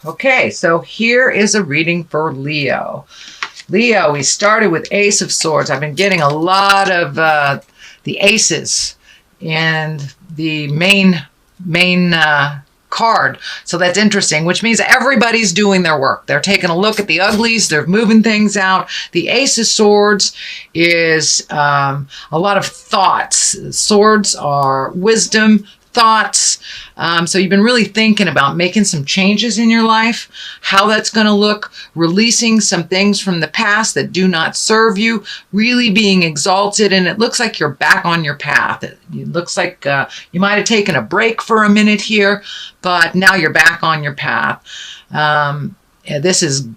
Okay, so here is a reading for Leo. Leo, we started with Ace of Swords. I've been getting a lot of the aces and the main card. So that's interesting, which means everybody's doing their work. They're taking a look at the uglies. They're moving things out. The Ace of Swords is a lot of thoughts. Swords are wisdom, thoughts. So you've been really thinking about making some changes in your life, how that's going to look, releasing some things from the past that do not serve you, really being exalted. And it looks like you're back on your path. It looks like you might have taken a break for a minute here, but now you're back on your path. This is,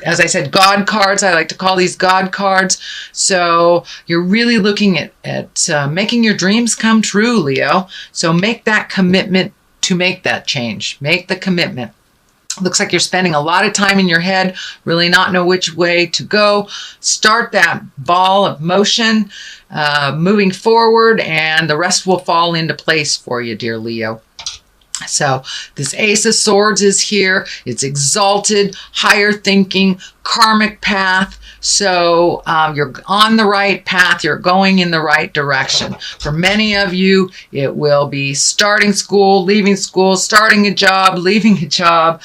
as I said, God cards. I like to call these God cards. So you're really looking at making your dreams come true, Leo. So make that commitment to make that change. Make the commitment. Looks like you're spending a lot of time in your head, really not know which way to go. Start that ball of motion, moving forward, and the rest will fall into place for you, dear Leo. So this Ace of Swords is here. It's exalted, higher thinking, karmic path. So you're on the right path. You're going in the right direction. For many of you, it will be starting school, leaving school, starting a job, leaving a job,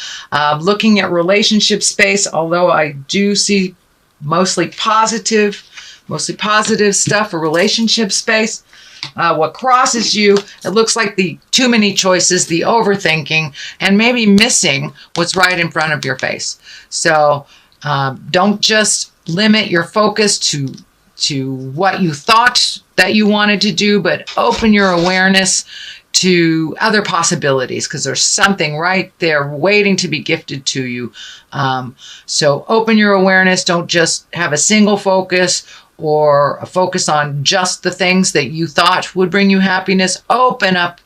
looking at relationship space, although I do see mostly positive stuff for relationship space. What crosses you, it looks like the too many choices, the overthinking, and maybe missing what's right in front of your face. So don't just limit your focus to what you thought that you wanted to do, but open your awareness to other possibilities, because there's something right there waiting to be gifted to you. So open your awareness. Don't just have a single focus or a focus on just the things that you thought would bring you happiness. Open up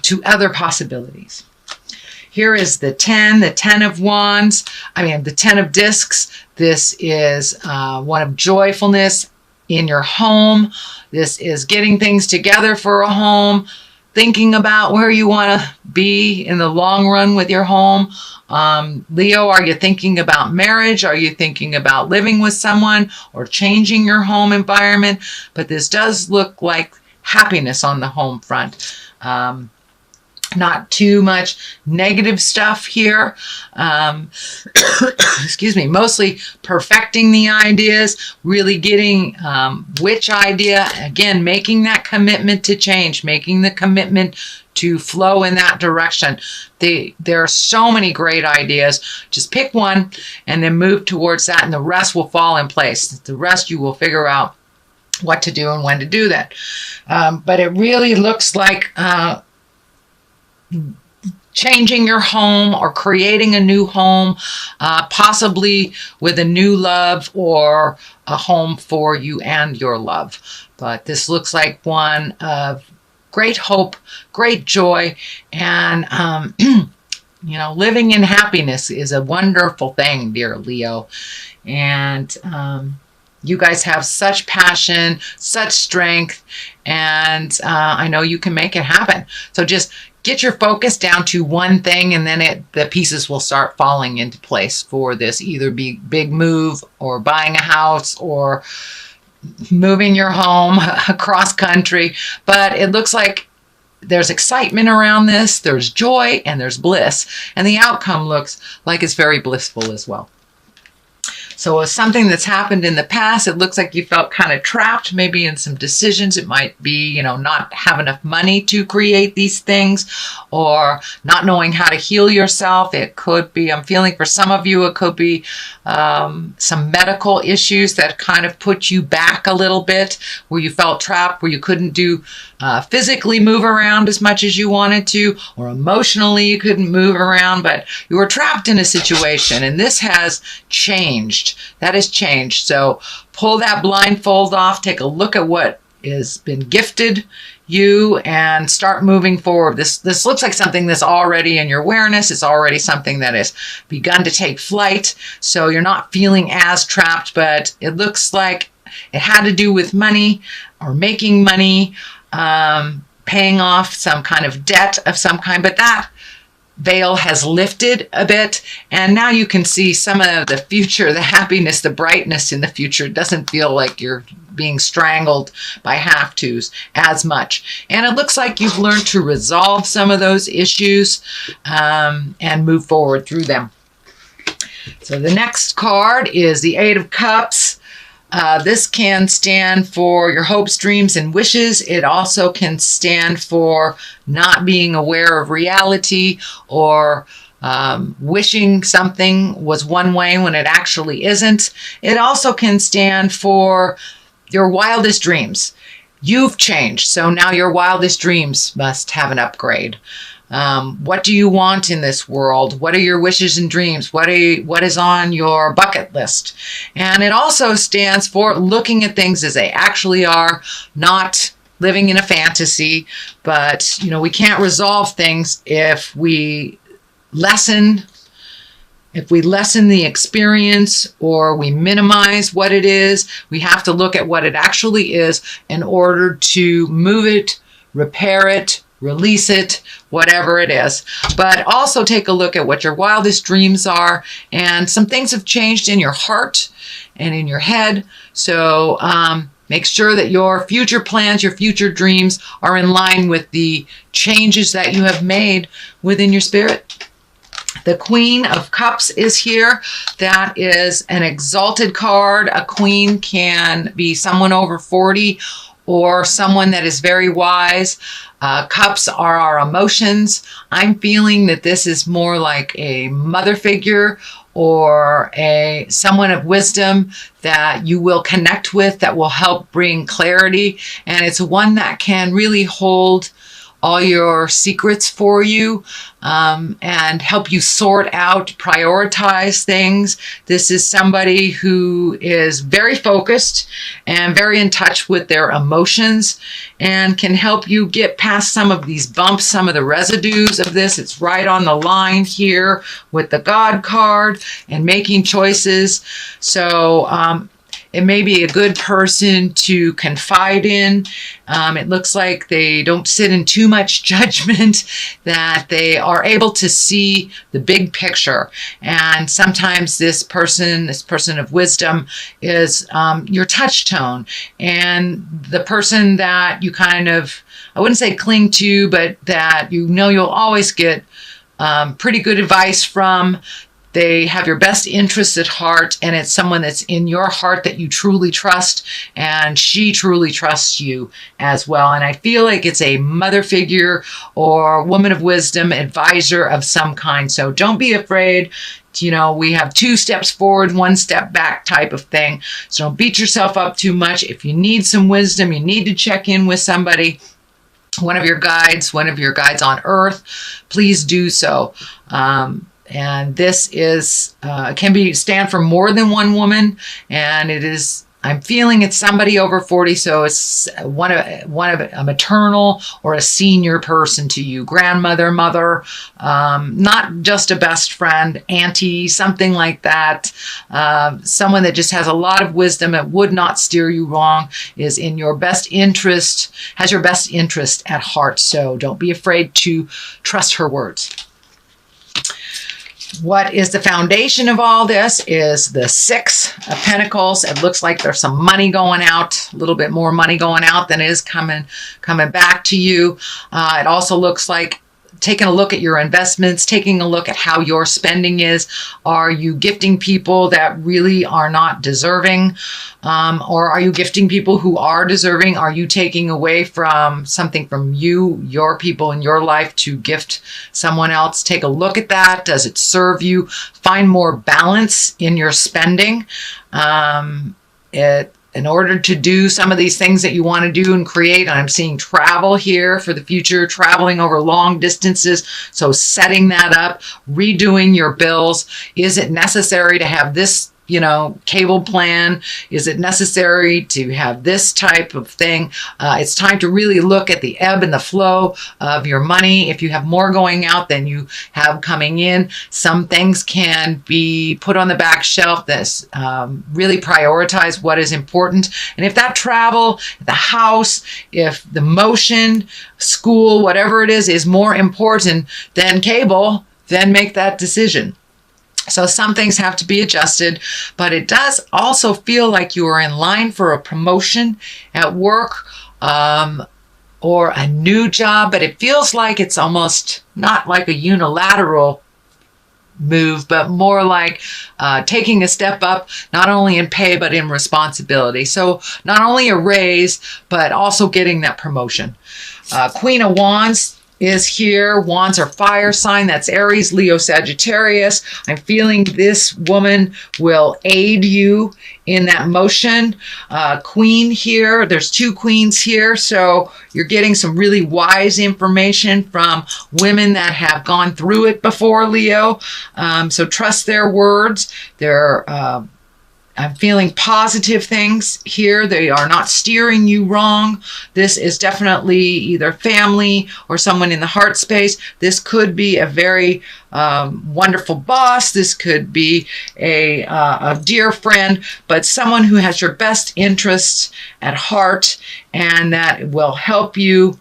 to other possibilities. Here is the 10 of Wands. The 10 of Discs. This is one of joyfulness in your home. This is getting things together for a home, thinking about where you want to be in the long run with your home. Leo, are you thinking about marriage? Are you thinking about living with someone or changing your home environment? But this does look like happiness on the home front. Not too much negative stuff here. Excuse me. Mostly perfecting the ideas, really getting which idea, again, making that commitment to change, making the commitment to flow in that direction. There are so many great ideas. Just pick one and then move towards that, and the rest will fall in place. The rest you will figure out what to do and when to do that. But it really looks like changing your home or creating a new home, possibly with a new love or a home for you and your love. But this looks like one of great hope, great joy, and living in happiness is a wonderful thing, dear Leo. And you guys have such passion, such strength, and I know you can make it happen. So just get your focus down to one thing, and then the pieces will start falling into place for this either big move or buying a house or moving your home across country. But it looks like there's excitement around this, there's joy, and there's bliss. And the outcome looks like it's very blissful as well. So it's something that's happened in the past. It looks like you felt kind of trapped maybe in some decisions. It might be, not have enough money to create these things, or not knowing how to heal yourself. It could be, I'm feeling for some of you, it could be some medical issues that kind of put you back a little bit, where you felt trapped, where you couldn't physically move around as much as you wanted to, or emotionally you couldn't move around, but you were trapped in a situation, and this has changed. That has changed. So pull that blindfold off, take a look at what has been gifted you, and start moving forward. This looks like something that's already in your awareness. It's already something that has begun to take flight. So you're not feeling as trapped, but it looks like it had to do with money or making money, paying off some kind of debt of some kind. But veil has lifted a bit, and now you can see some of the future, the happiness, the brightness in the future. It doesn't feel like you're being strangled by have-tos as much. And it looks like you've learned to resolve some of those issues and move forward through them. So the next card is the Eight of Cups. This can stand for your hopes, dreams, and wishes. It also can stand for not being aware of reality, or wishing something was one way when it actually isn't. It also can stand for your wildest dreams. You've changed, so now your wildest dreams must have an upgrade. What do you want in this world? What are your wishes and dreams? What is on your bucket list? And it also stands for looking at things as they actually are, not living in a fantasy. But, we can't resolve things if we lessen the experience, or we minimize what it is. We have to look at what it actually is in order to move it, repair it, release it, whatever it is. But also take a look at what your wildest dreams are. And some things have changed in your heart and in your head. So make sure that your future plans, your future dreams are in line with the changes that you have made within your spirit. The Queen of Cups is here. That is an exalted card. A queen can be someone over 40 or someone that is very wise. Cups are our emotions. I'm feeling that this is more like a mother figure or someone of wisdom that you will connect with, that will help bring clarity. And it's one that can really hold all your secrets for you and help you sort out, prioritize things. This is somebody who is very focused and very in touch with their emotions and can help you get past some of these bumps, some of the residues of this. It's right on the line here with the God card and making choices. So it may be a good person to confide in. It looks like they don't sit in too much judgment, that they are able to see the big picture. And sometimes this person of wisdom is your touch tone, and the person that you kind of, I wouldn't say cling to, but that you'll always get pretty good advice from. They have your best interests at heart, and it's someone that's in your heart that you truly trust, and she truly trusts you as well. And I feel like it's a mother figure or woman of wisdom, advisor of some kind. So don't be afraid. We have 2 steps forward, 1 step back type of thing. So don't beat yourself up too much. If you need some wisdom, you need to check in with somebody, one of your guides on earth, please do so. And this is can stand for more than one woman, and it is, I'm feeling it's somebody over 40, so it's one of a maternal or a senior person to you, grandmother, mother, not just a best friend, auntie, something like that. Someone that just has a lot of wisdom and would not steer you wrong, is in your best interest, has your best interest at heart. So don't be afraid to trust her words. What is the foundation of all this is the 6 of Pentacles. It looks like there's some money going out, a little bit more money going out than is coming back to you. It also looks like taking a look at your investments, taking a look at how your spending is. Are you gifting people that really are not deserving? Or are you gifting people who are deserving? Are you taking away from something from you, your people in your life, to gift someone else? Take a look at that. Does it serve you? Find more balance in your spending. In order to do some of these things that you want to do and create. And I'm seeing travel here for the future, traveling over long distances. So setting that up, redoing your bills. Is it necessary to have this cable plan? Is it necessary to have this type of thing? It's time to really look at the ebb and the flow of your money. If you have more going out than you have coming in, some things can be put on the back shelf. This really prioritize what is important. And if that travel, the house, if the motion, school, whatever it is more important than cable, then make that decision. So some things have to be adjusted, but it does also feel like you are in line for a promotion at work or a new job, but it feels like it's almost not like a unilateral move, but more like taking a step up, not only in pay, but in responsibility. So not only a raise, but also getting that promotion. Queen of Wands is here. Wands are fire sign. That's Aries, Leo, Sagittarius. I'm feeling this woman will aid you in that motion. Queen here. There's two queens here. So you're getting some really wise information from women that have gone through it before, Leo. So trust their words. I'm feeling positive things here. They are not steering you wrong. This is definitely either family or someone in the heart space. This could be a very wonderful boss. This could be a dear friend, but someone who has your best interests at heart and that will help you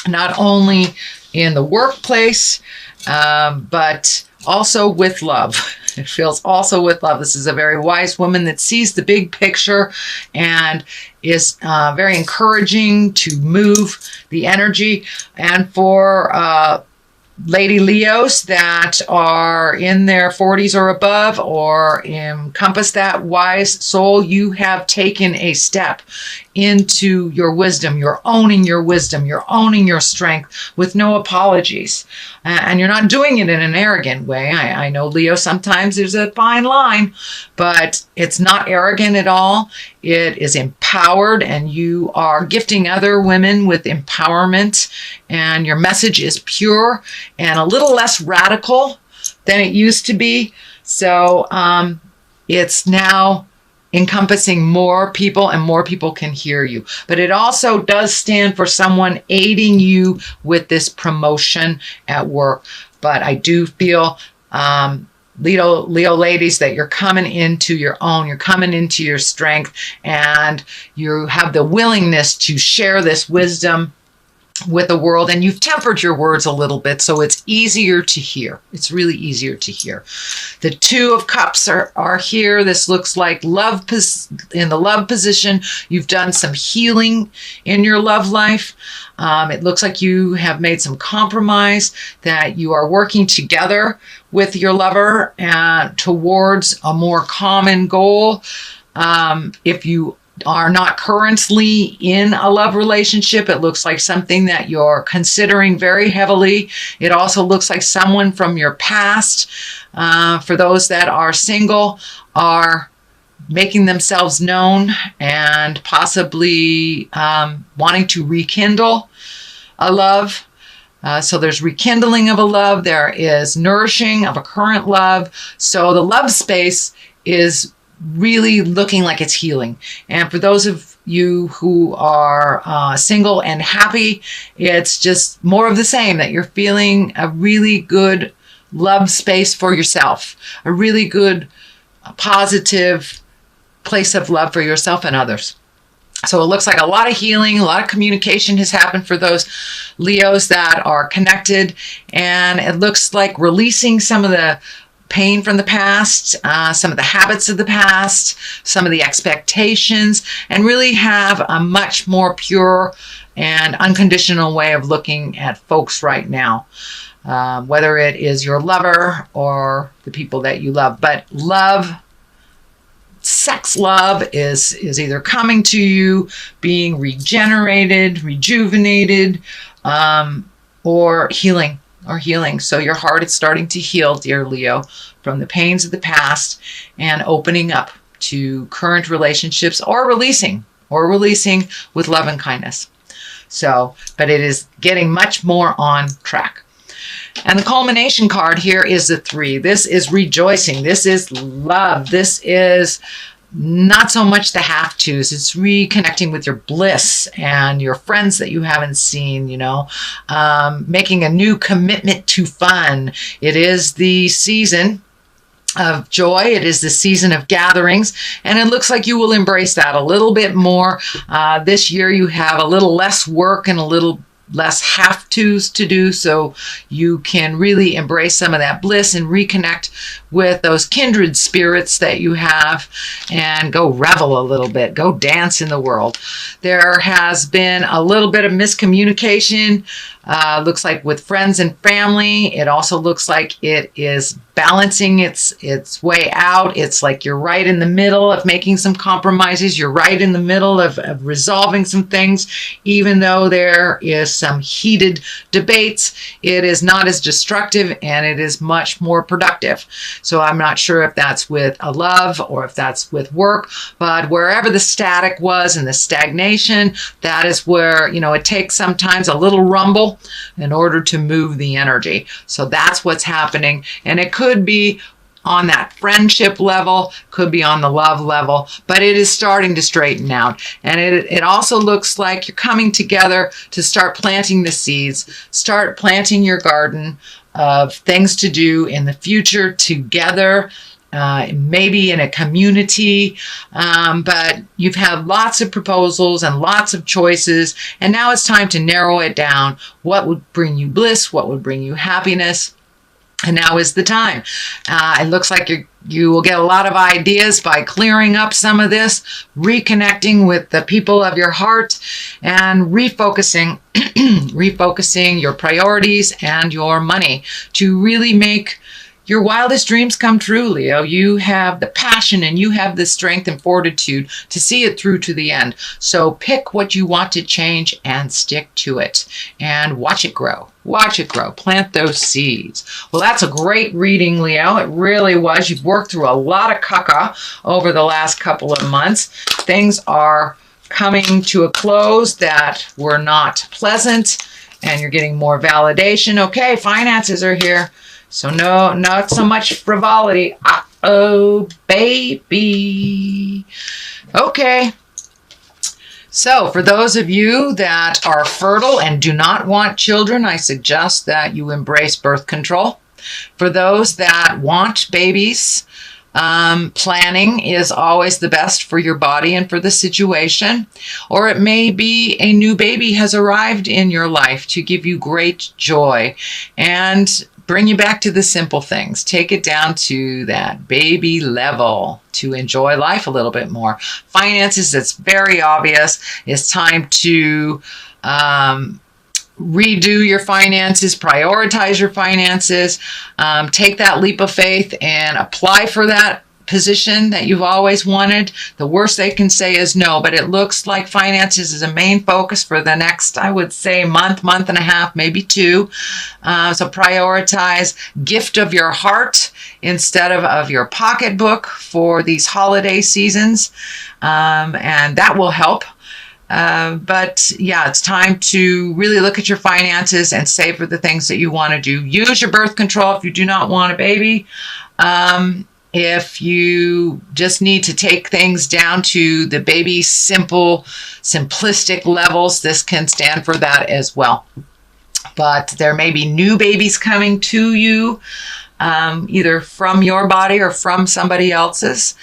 not only in the workplace, but also with love. It feels also with love. This is a very wise woman that sees the big picture and is very encouraging to move the energy. And for Lady Leos that are in their 40s or above or encompass that wise soul, you have taken a step into your wisdom. You're owning your wisdom. You're owning your strength with no apologies. And you're not doing it in an arrogant way. I know, Leo, sometimes there's a fine line, but it's not arrogant at all. It is empowered, and you are gifting other women with empowerment, and your message is pure and a little less radical than it used to be. So it's now encompassing more people, and more people can hear you. But it also does stand for someone aiding you with this promotion at work. But I do feel, Leo ladies, that you're coming into your own, you're coming into your strength, and you have the willingness to share this wisdom with the world, and you've tempered your words a little bit, so it's easier to hear. It's really easier to hear. The Two of Cups are here. This looks like love in the love position. You've done some healing in your love life. It looks like you have made some compromise, that you are working together with your lover towards a more common goal. If you are not currently in a love relationship, it looks like something that you're considering very heavily. It also looks like someone from your past, for those that are single, are making themselves known and possibly wanting to rekindle a love. So there's rekindling of a love. There is nourishing of a current love. So the love space is really looking like it's healing. And for those of you who are single and happy, it's just more of the same, that you're feeling a really good love space for yourself, a really good positive place of love for yourself and others. So it looks like a lot of healing, a lot of communication has happened for those Leos that are connected. And it looks like releasing some of the pain from the past, some of the habits of the past, some of the expectations, and really have a much more pure and unconditional way of looking at folks right now, whether it is your lover or the people that you love. But love, sex love is either coming to you, being regenerated, rejuvenated, or healing. So your heart is starting to heal, dear Leo, from the pains of the past and opening up to current relationships, or releasing with love and kindness. So, but it is getting much more on track. And the culmination card here is the 3. This is rejoicing. This is love. This is not so much the have-tos. It's reconnecting with your bliss and your friends that you haven't seen, making a new commitment to fun. It is the season of joy. It is the season of gatherings, and it looks like you will embrace that a little bit more. This year you have a little less work and a little less have-tos to do, so you can really embrace some of that bliss and reconnect with those kindred spirits that you have and go revel a little bit, go dance in the world. There has been a little bit of miscommunication, looks like with friends and family. It also looks like it is balancing its way out. It's like you're right in the middle of making some compromises. You're right in the middle of resolving some things, even though there is some heated debates. It is not as destructive and it is much more productive. So I'm not sure if that's with a love or if that's with work, but wherever the static was and the stagnation, that is where, it takes sometimes a little rumble in order to move the energy. So that's what's happening. And it could be on that friendship level, could be on the love level, but it is starting to straighten out. And it also looks like you're coming together to start planting the seeds, start planting your garden of things to do in the future together, maybe in a community, but you've had lots of proposals and lots of choices, and now it's time to narrow it down. What would bring you bliss? What would bring you happiness? And now is the time. It looks like you will get a lot of ideas by clearing up some of this, reconnecting with the people of your heart, and refocusing your priorities and your money to really make your wildest dreams come true, Leo. You have the passion and you have the strength and fortitude to see it through to the end. So pick what you want to change and stick to it and watch it grow. Watch it grow. Plant those seeds. Well, that's a great reading, Leo. It really was. You've worked through a lot of caca over the last couple of months. Things are coming to a close that were not pleasant, and you're getting more validation. Okay, finances are here. So no, not so much frivolity. Uh-oh, baby. Okay. So for those of you that are fertile and do not want children, I suggest that you embrace birth control. For those that want babies, planning is always the best for your body and for the situation. Or it may be a new baby has arrived in your life to give you great joy and bring you back to the simple things. Take it down to that baby level to enjoy life a little bit more. Finances, it's very obvious. It's time to redo your finances, prioritize your finances, take that leap of faith and apply for that position that you've always wanted. The worst they can say is no, but it looks like finances is a main focus for the next, I would say, month and a half, maybe 2. So prioritize gift of your heart instead of your pocketbook for these holiday seasons, and that will help. But yeah, it's time to really look at your finances and save for the things that you want to do. Use your birth control if you do not want a baby. If you just need to take things down to the baby simplistic levels, this can stand for that as well. But there may be new babies coming to you, either from your body or from somebody else's.